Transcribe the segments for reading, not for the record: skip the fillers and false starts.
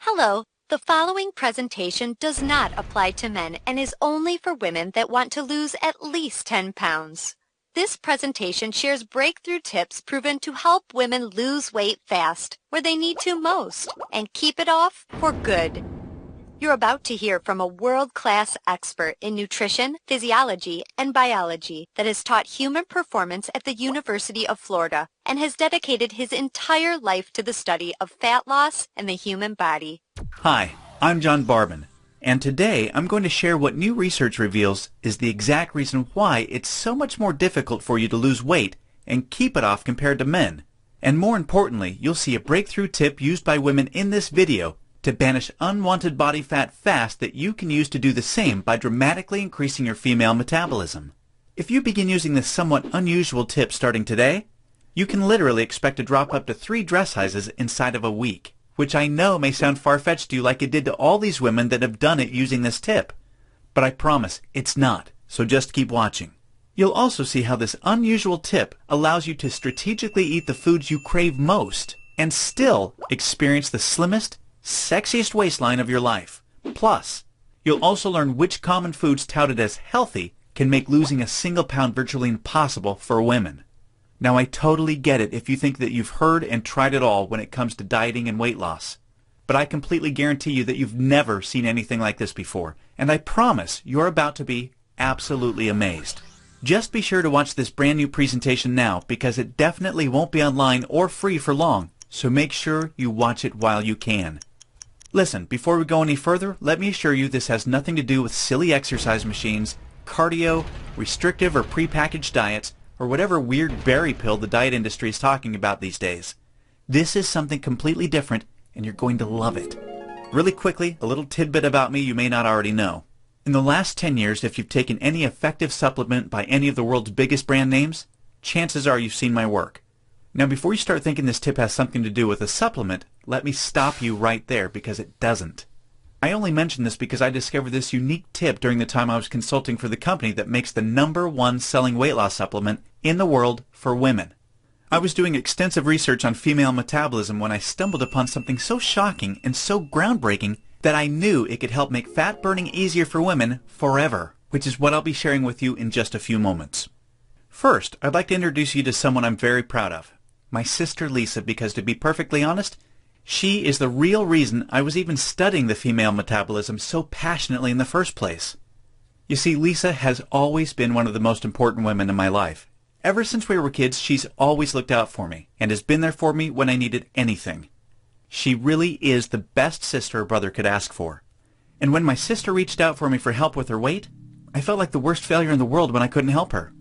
Hello, the following presentation does not apply to men and is only for women that want to lose at least 10 pounds. This presentation shares breakthrough tips proven to help women lose weight fast, where they need to most, and keep it off for good. You're about to hear from a world-class expert in nutrition, physiology, and biology that has taught human performance at the University of Florida and has dedicated his entire life to the study of fat loss and the human body. Hi, I'm John Barbaran, and today I'm going to share what new research reveals is the exact reason why it's so much more difficult for you to lose weight and keep it off compared to men. And more importantly, you'll see a breakthrough tip used by women in this video to banish unwanted body fat fast that you can use to do the same by dramatically increasing your female metabolism. If you begin using this somewhat unusual tip starting today, you can literally expect to drop up to 3 dress sizes inside of a week, which I know may sound far-fetched to you like it did to all these women that have done it using this tip. But I promise it's not, so just keep watching. You'll also see how this unusual tip allows you to strategically eat the foods you crave most and still experience the slimmest, sexiest waistline of your life. Plus, you'll also learn which common foods touted as healthy can make losing a single pound virtually impossible for women. Now, I totally get it if you think that you've heard and tried it all when it comes to dieting and weight loss. But I completely guarantee you that you've never seen anything like this before, and I promise you're about to be absolutely amazed. Just be sure to watch this brand new presentation now because it definitely won't be online or free for long, so make sure you watch it while you can. Listen, before we go any further, let me assure you this has nothing to do with silly exercise machines, cardio, restrictive or prepackaged diets, or whatever weird berry pill the diet industry is talking about these days. This is something completely different, and you're going to love it. Really quickly, a little tidbit about me you may not already know. In the last 10 years, if you've taken any effective supplement by any of the world's biggest brand names, chances are you've seen my work. Now, before you start thinking this tip has something to do with a supplement, let me stop you right there because it doesn't. I only mention this because I discovered this unique tip during the time I was consulting for the company that makes the #1 selling weight loss supplement in the world for women. I was doing extensive research on female metabolism when I stumbled upon something so shocking and so groundbreaking that I knew it could help make fat burning easier for women forever, which is what I'll be sharing with you in just a few moments. First, I'd like to introduce you to someone I'm very proud of. My sister Lisa, because to be perfectly honest, she is the real reason I was even studying the female metabolism so passionately in the first place. You see, Lisa has always been one of the most important women in my life. Ever since we were kids, she's always looked out for me and has been there for me when I needed anything. She really is the best sister a brother could ask for. And when my sister reached out for me for help with her weight, I felt like the worst failure in the world when I couldn't help her.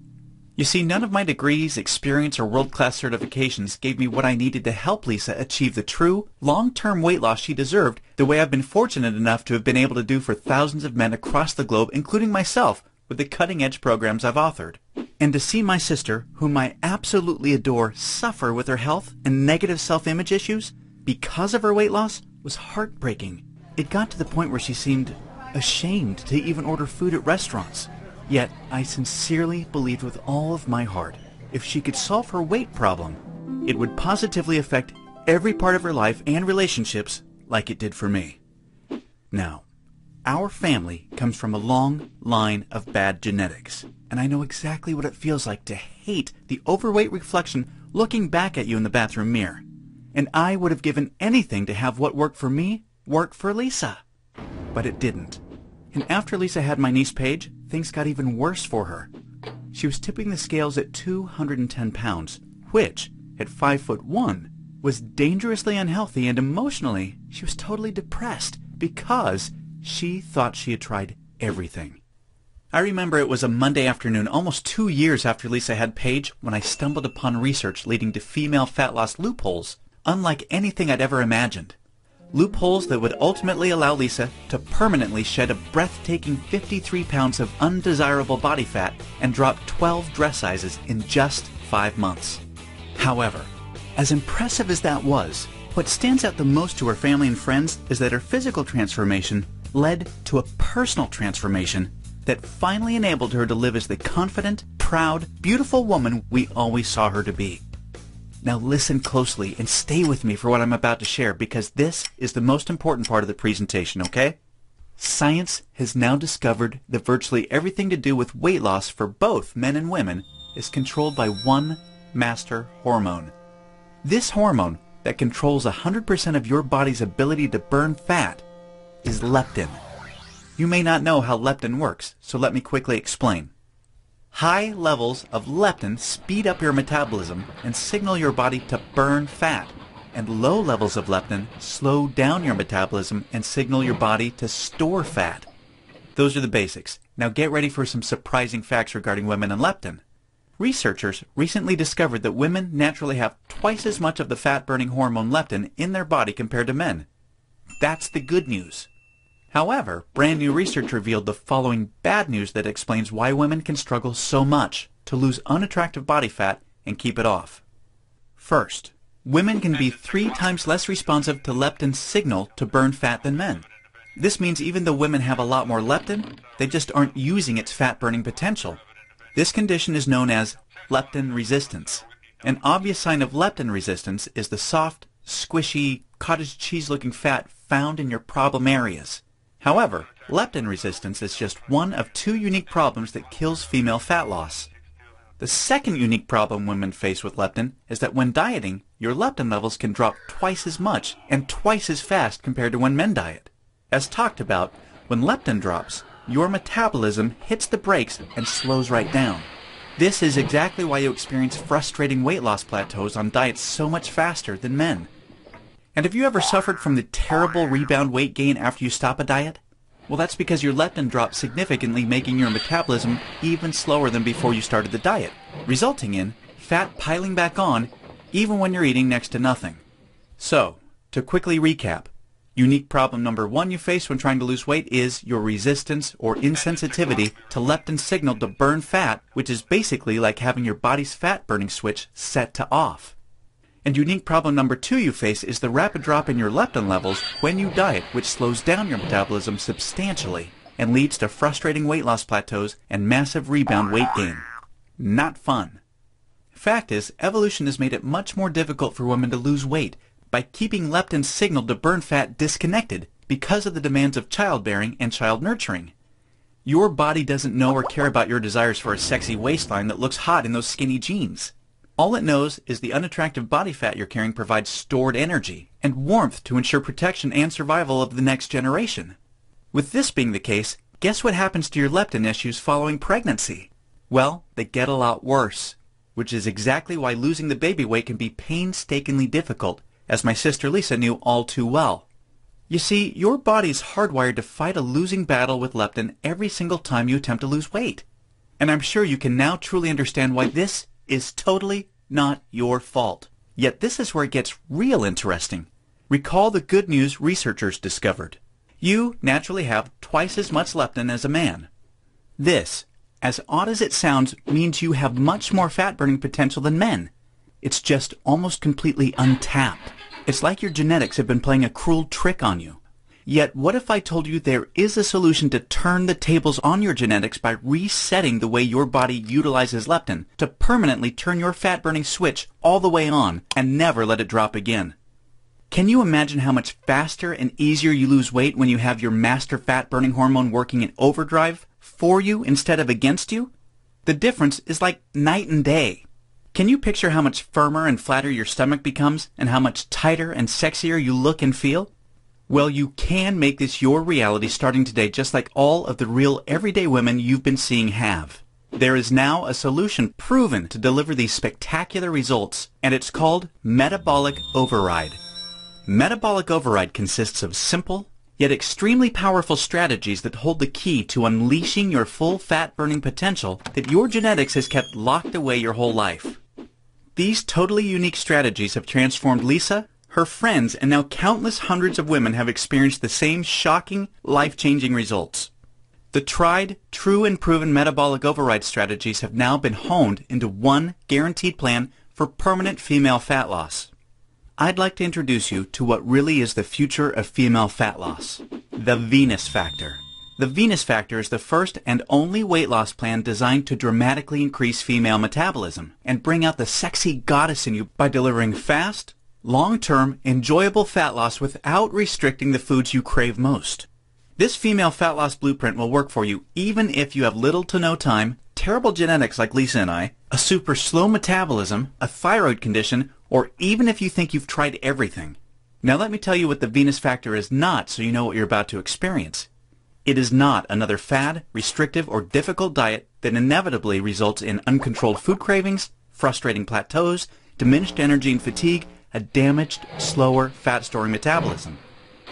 You see, none of my degrees, experience, or world-class certifications gave me what I needed to help Lisa achieve the true, long-term weight loss she deserved the way I've been fortunate enough to have been able to do for thousands of men across the globe, including myself, with the cutting-edge programs I've authored. And to see my sister, whom I absolutely adore, suffer with her health and negative self-image issues because of her weight loss was heartbreaking. It got to the point where she seemed ashamed to even order food at restaurants. Yet, I sincerely believed with all of my heart, if she could solve her weight problem, it would positively affect every part of her life and relationships like it did for me. Now, our family comes from a long line of bad genetics, and I know exactly what it feels like to hate the overweight reflection looking back at you in the bathroom mirror. And I would have given anything to have what worked for me work for Lisa. But it didn't. And after Lisa had my niece Paige, things got even worse for her. She was tipping the scales at 210 pounds, which, at 5'1", was dangerously unhealthy, and emotionally, she was totally depressed because she thought she had tried everything. I remember it was a Monday afternoon, almost 2 years after Lisa had Paige, when I stumbled upon research leading to female fat loss loopholes unlike anything I'd ever imagined. Loopholes that would ultimately allow Lisa to permanently shed a breathtaking 53 pounds of undesirable body fat and drop 12 dress sizes in just 5 months. However, as impressive as that was, what stands out the most to her family and friends is that her physical transformation led to a personal transformation that finally enabled her to live as the confident, proud, beautiful woman we always saw her to be. Now listen closely and stay with me for what I'm about to share, because this is the most important part of the presentation, okay? Science has now discovered that virtually everything to do with weight loss for both men and women is controlled by one master hormone. This hormone that controls 100% of your body's ability to burn fat is leptin. You may not know how leptin works, so let me quickly explain. High levels of leptin speed up your metabolism and signal your body to burn fat, and low levels of leptin slow down your metabolism and signal your body to store fat. Those are the basics. Now get ready for some surprising facts regarding women and leptin. Researchers recently discovered that women naturally have twice as much of the fat-burning hormone leptin in their body compared to men. That's the good news. However, brand new research revealed the following bad news that explains why women can struggle so much to lose unattractive body fat and keep it off. First, women can be 3 times less responsive to leptin's signal to burn fat than men. This means even though women have a lot more leptin, they just aren't using its fat-burning potential. This condition is known as leptin resistance. An obvious sign of leptin resistance is the soft, squishy, cottage cheese-looking fat found in your problem areas. However, leptin resistance is just one of 2 unique problems that kills female fat loss. The second unique problem women face with leptin is that when dieting, your leptin levels can drop twice as much and twice as fast compared to when men diet. As talked about, when leptin drops, your metabolism hits the brakes and slows right down. This is exactly why you experience frustrating weight loss plateaus on diets so much faster than men. And have you ever suffered from the terrible rebound weight gain after you stop a diet? Well, that's because your leptin drops significantly, making your metabolism even slower than before you started the diet, resulting in fat piling back on even when you're eating next to nothing. So, to quickly recap, unique problem number 1 you face when trying to lose weight is your resistance or insensitivity to leptin's signal to burn fat, which is basically like having your body's fat-burning switch set to off. And unique problem number 2 you face is the rapid drop in your leptin levels when you diet, which slows down your metabolism substantially and leads to frustrating weight loss plateaus and massive rebound weight gain. Not fun. Fact is, evolution has made it much more difficult for women to lose weight by keeping leptin's signal to burn fat disconnected because of the demands of childbearing and child nurturing. Your body doesn't know or care about your desires for a sexy waistline that looks hot in those skinny jeans. All it knows is the unattractive body fat you're carrying provides stored energy and warmth to ensure protection and survival of the next generation. With this being the case, guess what happens to your leptin issues following pregnancy? Well, they get a lot worse, which is exactly why losing the baby weight can be painstakingly difficult, as my sister Lisa knew all too well. You see, your body is hardwired to fight a losing battle with leptin every single time you attempt to lose weight. And I'm sure you can now truly understand why this is totally not your fault. Yet this is where it gets real interesting. Recall the good news researchers discovered. You naturally have twice as much leptin as a man. This, as odd as it sounds, means you have much more fat-burning potential than men. It's just almost completely untapped. It's like your genetics have been playing a cruel trick on you. Yet what if I told you there is a solution to turn the tables on your genetics by resetting the way your body utilizes leptin to permanently turn your fat-burning switch all the way on and never let it drop again? Can you imagine how much faster and easier you lose weight when you have your master fat-burning hormone working in overdrive for you instead of against you? The difference is like night and day. Can you picture how much firmer and flatter your stomach becomes and how much tighter and sexier you look and feel? Well, you can make this your reality starting today, just like all of the real everyday women you've been seeing have. There is now a solution proven to deliver these spectacular results, and it's called metabolic override. Metabolic override consists of simple, yet extremely powerful strategies that hold the key to unleashing your full fat-burning potential that your genetics has kept locked away your whole life. These totally unique strategies have transformed Lisa, her friends, and now countless hundreds of women have experienced the same shocking, life-changing results. The tried, true, and proven metabolic override strategies have now been honed into one guaranteed plan for permanent female fat loss. I'd like to introduce you to what really is the future of female fat loss, the Venus factor. The Venus Factor is the first and only weight loss plan designed to dramatically increase female metabolism and bring out the sexy goddess in you by delivering fast, long-term, enjoyable fat loss without restricting the foods you crave most. This female fat loss blueprint will work for you even if you have little to no time, terrible genetics like Lisa and I, a super slow metabolism, a thyroid condition, or even if you think you've tried everything. Now let me tell you what the Venus Factor is not so you know what you're about to experience. It is not another fad, restrictive, or difficult diet that inevitably results in uncontrolled food cravings, frustrating plateaus, diminished energy and fatigue, a damaged, slower, fat-storing metabolism,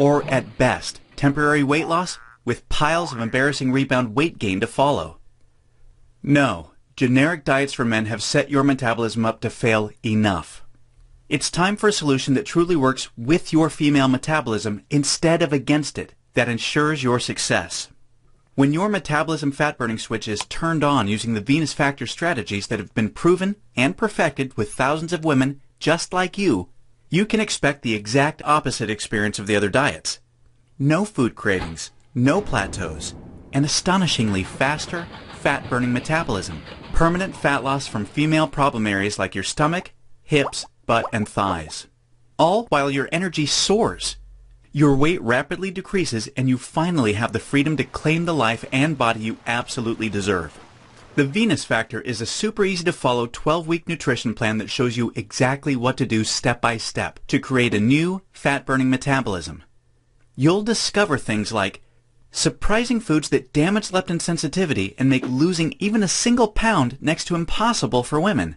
or at best, temporary weight loss with piles of embarrassing rebound weight gain to follow. No, generic diets for men have set your metabolism up to fail enough. It's time for a solution that truly works with your female metabolism instead of against it, that ensures your success. When your metabolism fat-burning switch is turned on using the Venus Factor strategies that have been proven and perfected with thousands of women just like you can expect the exact opposite experience of the other diets. No food cravings, no plateaus, and astonishingly faster, fat-burning metabolism. Permanent fat loss from female problem areas like your stomach, hips, butt, and thighs. All while your energy soars. Your weight rapidly decreases and you finally have the freedom to claim the life and body you absolutely deserve. The Venus Factor is a super easy to follow 12-week nutrition plan that shows you exactly what to do step by step to create a new fat-burning metabolism. You'll discover things like surprising foods that damage leptin sensitivity and make losing even a single pound next to impossible for women.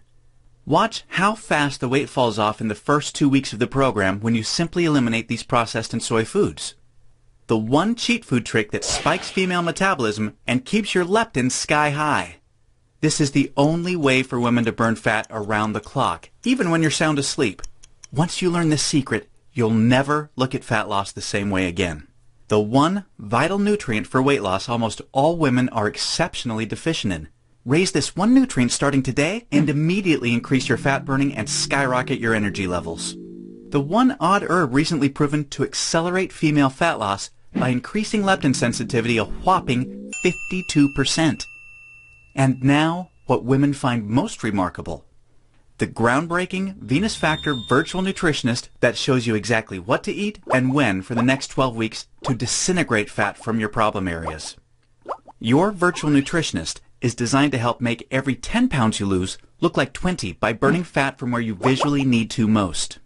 Watch how fast the weight falls off in the first 2 weeks of the program when you simply eliminate these processed and soy foods. The one cheat food trick that spikes female metabolism and keeps your leptin sky high. This is the only way for women to burn fat around the clock, even when you're sound asleep. Once you learn this secret, you'll never look at fat loss the same way again. The one vital nutrient for weight loss almost all women are exceptionally deficient in. Raise this one nutrient starting today and immediately increase your fat burning and skyrocket your energy levels. The one odd herb recently proven to accelerate female fat loss by increasing leptin sensitivity a whopping 52%. And now, what women find most remarkable. The groundbreaking Venus Factor virtual nutritionist that shows you exactly what to eat and when for the next 12 weeks to disintegrate fat from your problem areas. Your virtual nutritionist is designed to help make every 10 pounds you lose look like 20 by burning fat from where you visually need to most.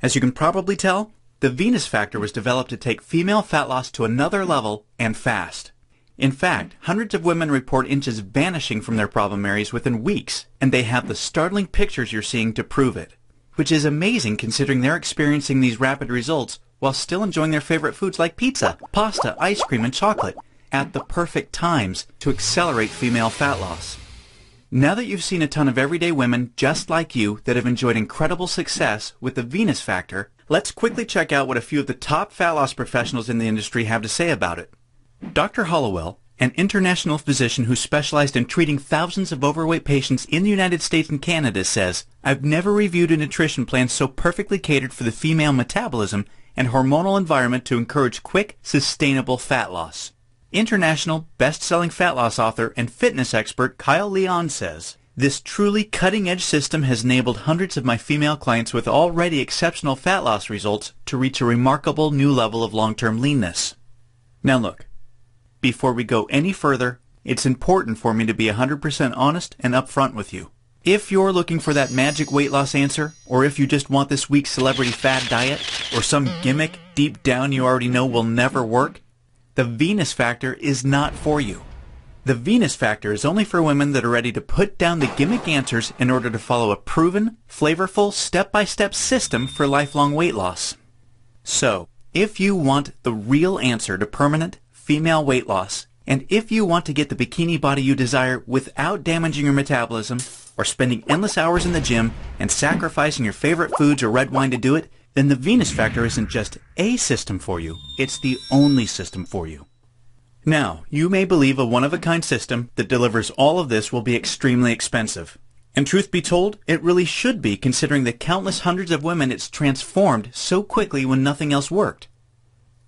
As you can probably tell, the Venus Factor was developed to take female fat loss to another level and fast. In fact, hundreds of women report inches vanishing from their problem areas within weeks, and they have the startling pictures you're seeing to prove it, which is amazing considering they're experiencing these rapid results while still enjoying their favorite foods like pizza, pasta, ice cream, and chocolate at the perfect times to accelerate female fat loss. Now that you've seen a ton of everyday women just like you that have enjoyed incredible success with the Venus Factor, let's quickly check out what a few of the top fat loss professionals in the industry have to say about it. Dr. Hollowell, an international physician who specialized in treating thousands of overweight patients in the United States and Canada, says, "I've never reviewed a nutrition plan so perfectly catered for the female metabolism and hormonal environment to encourage quick, sustainable fat loss." International best-selling fat loss author and fitness expert Kyle Leon says, "This truly cutting-edge system has enabled hundreds of my female clients with already exceptional fat loss results to reach a remarkable new level of long-term leanness." Now look, before we go any further, it's important for me to be 100% honest and upfront with you. If you're looking for that magic weight loss answer, or if you just want this week's celebrity fad diet, or some gimmick deep down you already know will never work, the Venus Factor is not for you. The Venus Factor is only for women that are ready to put down the gimmick answers in order to follow a proven, flavorful, step-by-step system for lifelong weight loss. So, if you want the real answer to permanent female weight loss, and if you want to get the bikini body you desire without damaging your metabolism, or spending endless hours in the gym and sacrificing your favorite foods or red wine to do it, then the Venus Factor isn't just a system for you, it's the only system for you. Now, you may believe a one-of-a-kind system that delivers all of this will be extremely expensive. And truth be told, it really should be considering the countless hundreds of women it's transformed so quickly when nothing else worked.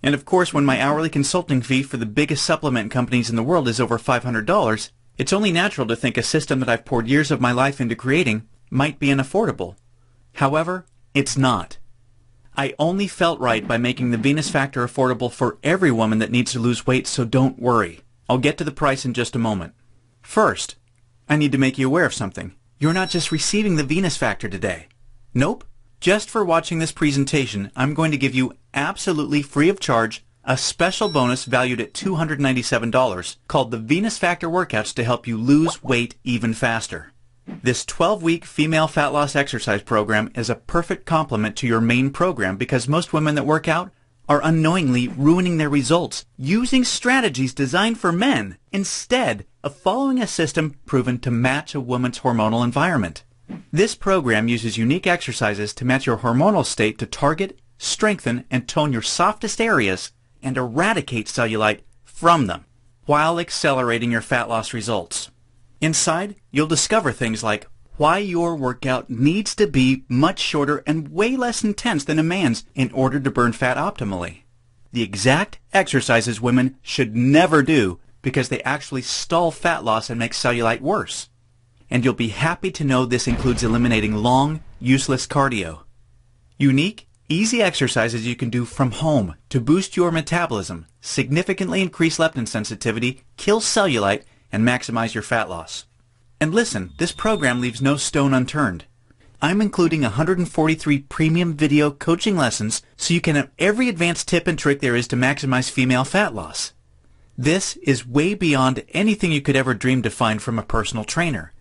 And of course, when my hourly consulting fee for the biggest supplement companies in the world is over $500, it's only natural to think a system that I've poured years of my life into creating might be unaffordable. However, it's not. I only felt right by making the Venus Factor affordable for every woman that needs to lose weight, so don't worry. I'll get to the price in just a moment. First, I need to make you aware of something. You're not just receiving the Venus Factor today. Nope. Just for watching this presentation, I'm going to give you absolutely free of charge a special bonus valued at $297 called the Venus Factor Workouts to help you lose weight even faster. This 12-week female fat loss exercise program is a perfect complement to your main program because most women that work out are unknowingly ruining their results using strategies designed for men instead of following a system proven to match a woman's hormonal environment. This program uses unique exercises to match your hormonal state to target, strengthen, and tone your softest areas and eradicate cellulite from them while accelerating your fat loss results. Inside, you'll discover things like why your workout needs to be much shorter and way less intense than a man's in order to burn fat optimally. The exact exercises women should never do because they actually stall fat loss and make cellulite worse. And you'll be happy to know this includes eliminating long, useless cardio. Unique, easy exercises you can do from home to boost your metabolism, significantly increase leptin sensitivity, kill cellulite, and maximize your fat loss. And listen, this program leaves no stone unturned. I'm including 143 premium video coaching lessons so you can have every advanced tip and trick there is to maximize female fat loss. This is way beyond anything you could ever dream to find from a personal trainer.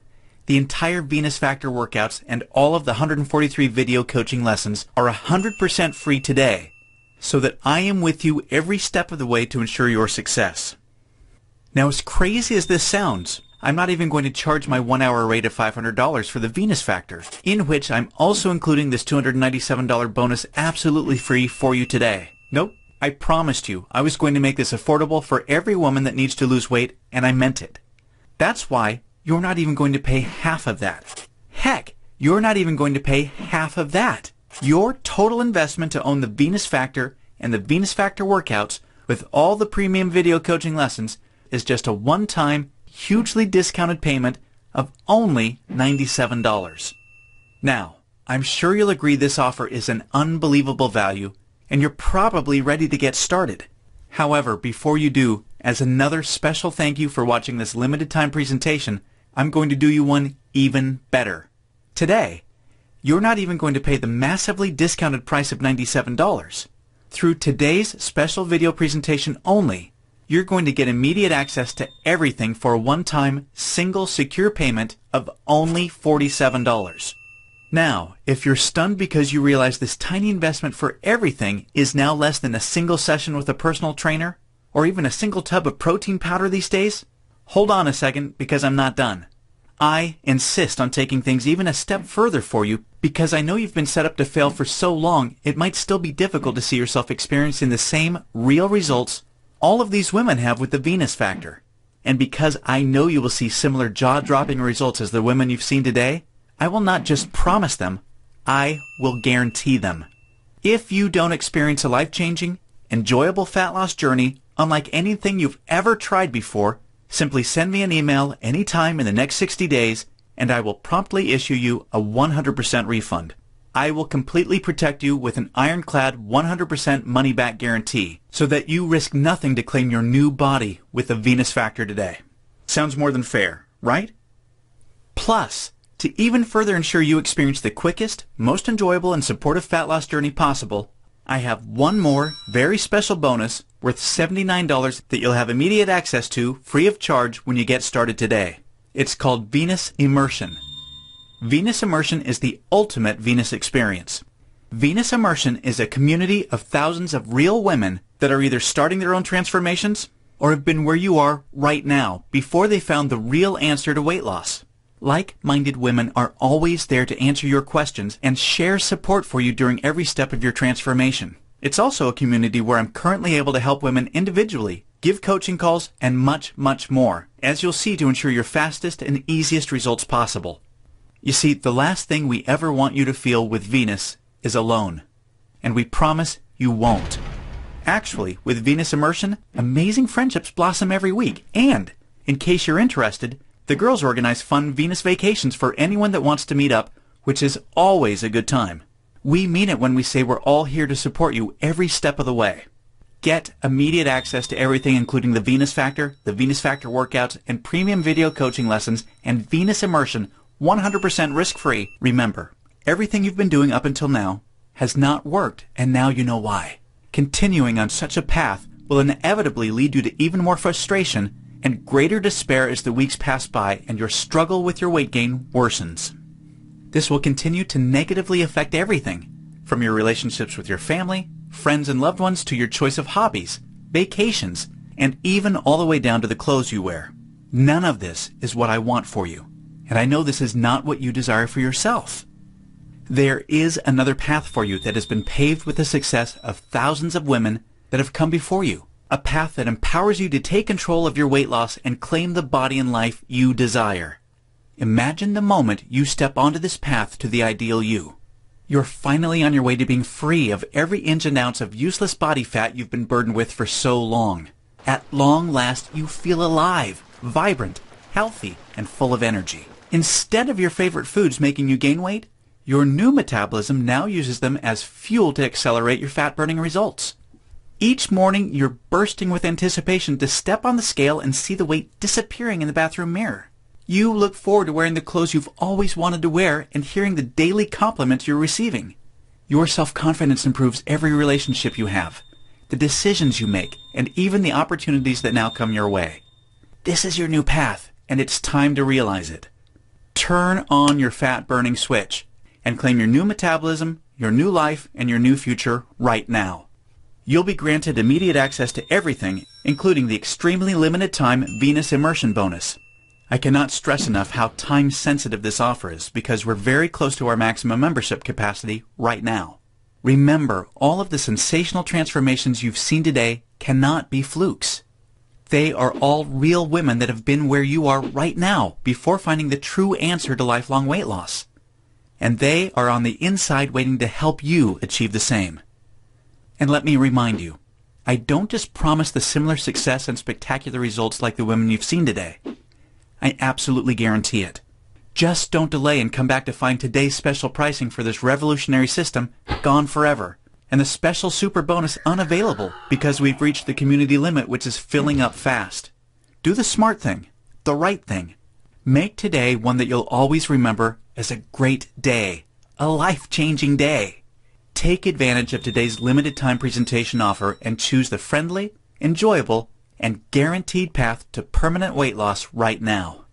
The entire Venus Factor workouts and all of the 143 video coaching lessons are 100% free today, so that I am with you every step of the way to ensure your success. Now, as crazy as this sounds, I'm not even going to charge my 1-hour rate of $500 for the Venus Factor, in which I'm also including this $297 bonus absolutely free for you today. Nope, I promised you I was going to make this affordable for every woman that needs to lose weight, and I meant it. That's why you're not even going to pay half of that. Heck, you're not even going to pay half of that. Your total investment to own the Venus Factor and the Venus Factor workouts with all the premium video coaching lessons is just a one-time, hugely discounted payment of only $97. Now, I'm sure you'll agree this offer is an unbelievable value, and you're probably ready to get started. However, before you do, as another special thank you for watching this limited time presentation, I'm going to do you one even better. Today, you're not even going to pay the massively discounted price of $97. Through today's special video presentation only, you're going to get immediate access to everything for a one-time, single, secure payment of only $47. Now, if you're stunned because you realize this tiny investment for everything is now less than a single session with a personal trainer, or even a single tub of protein powder these days, hold on a second because I'm not done. I insist on taking things even a step further for you because I know you've been set up to fail for so long it might still be difficult to see yourself experiencing the same real results all of these women have with the Venus Factor. And because I know you will see similar jaw-dropping results as the women you've seen today, I will not just promise them, I will guarantee them. If you don't experience a life-changing, enjoyable fat loss journey unlike anything you've ever tried before, simply send me an email anytime in the next 60 days and I will promptly issue you a 100% refund. I will completely protect you with an ironclad 100% money-back guarantee so that you risk nothing to claim your new body with the Venus Factor today. Sounds more than fair, right? Plus, to even further ensure you experience the quickest, most enjoyable, and supportive fat loss journey possible, I have one more very special bonus worth $79 that you'll have immediate access to free of charge when you get started today. It's called Venus Immersion. Venus Immersion is the ultimate Venus experience. Venus Immersion is a community of thousands of real women that are either starting their own transformations or have been where you are right now before they found the real answer to weight loss. Like-minded women are always there to answer your questions and share support for you during every step of your transformation. It's also a community where I'm currently able to help women individually, give coaching calls, and much, much more, as you'll see, to ensure your fastest and easiest results possible. You see, the last thing we ever want you to feel with Venus is alone. And we promise you won't. Actually, with Venus Immersion, amazing friendships blossom every week, and, in case you're interested, the girls organize fun Venus vacations for anyone that wants to meet up, which is always a good time. We mean it when we say we're all here to support you every step of the way. Get immediate access to everything including the Venus Factor workouts, and premium video coaching lessons, and Venus Immersion 100% risk-free. Remember, everything you've been doing up until now has not worked, and now you know why. Continuing on such a path will inevitably lead you to even more frustration and greater despair as the weeks pass by and your struggle with your weight gain worsens. This will continue to negatively affect everything, from your relationships with your family, friends and loved ones, to your choice of hobbies, vacations, and even all the way down to the clothes you wear. None of this is what I want for you, and I know this is not what you desire for yourself. There is another path for you that has been paved with the success of thousands of women that have come before you, a path that empowers you to take control of your weight loss and claim the body and life you desire. Imagine the moment you step onto this path to the ideal you. You're finally on your way to being free of every inch and ounce of useless body fat you've been burdened with for so long. At long last, you feel alive, vibrant, healthy, and full of energy. Instead of your favorite foods making you gain weight, your new metabolism now uses them as fuel to accelerate your fat-burning results. Each morning, you're bursting with anticipation to step on the scale and see the weight disappearing in the bathroom mirror. You look forward to wearing the clothes you've always wanted to wear and hearing the daily compliments you're receiving. Your self-confidence improves every relationship you have, the decisions you make, and even the opportunities that now come your way. This is your new path, and it's time to realize it. Turn on your fat-burning switch and claim your new metabolism, your new life, and your new future right now. You'll be granted immediate access to everything, including the extremely limited time Venus Immersion bonus. I cannot stress enough how time-sensitive this offer is because we're very close to our maximum membership capacity right now. Remember, all of the sensational transformations you've seen today cannot be flukes. They are all real women that have been where you are right now before finding the true answer to lifelong weight loss. And they are on the inside waiting to help you achieve the same. And let me remind you, I don't just promise the similar success and spectacular results like the women you've seen today. I absolutely guarantee it. Just don't delay and come back to find today's special pricing for this revolutionary system gone forever, and the special super bonus unavailable because we've reached the community limit, which is filling up fast. Do the smart thing, the right thing. Make today one that you'll always remember as a great day, a life-changing day. Take advantage of today's limited time presentation offer and choose the friendly, enjoyable, and guaranteed path to permanent weight loss right now.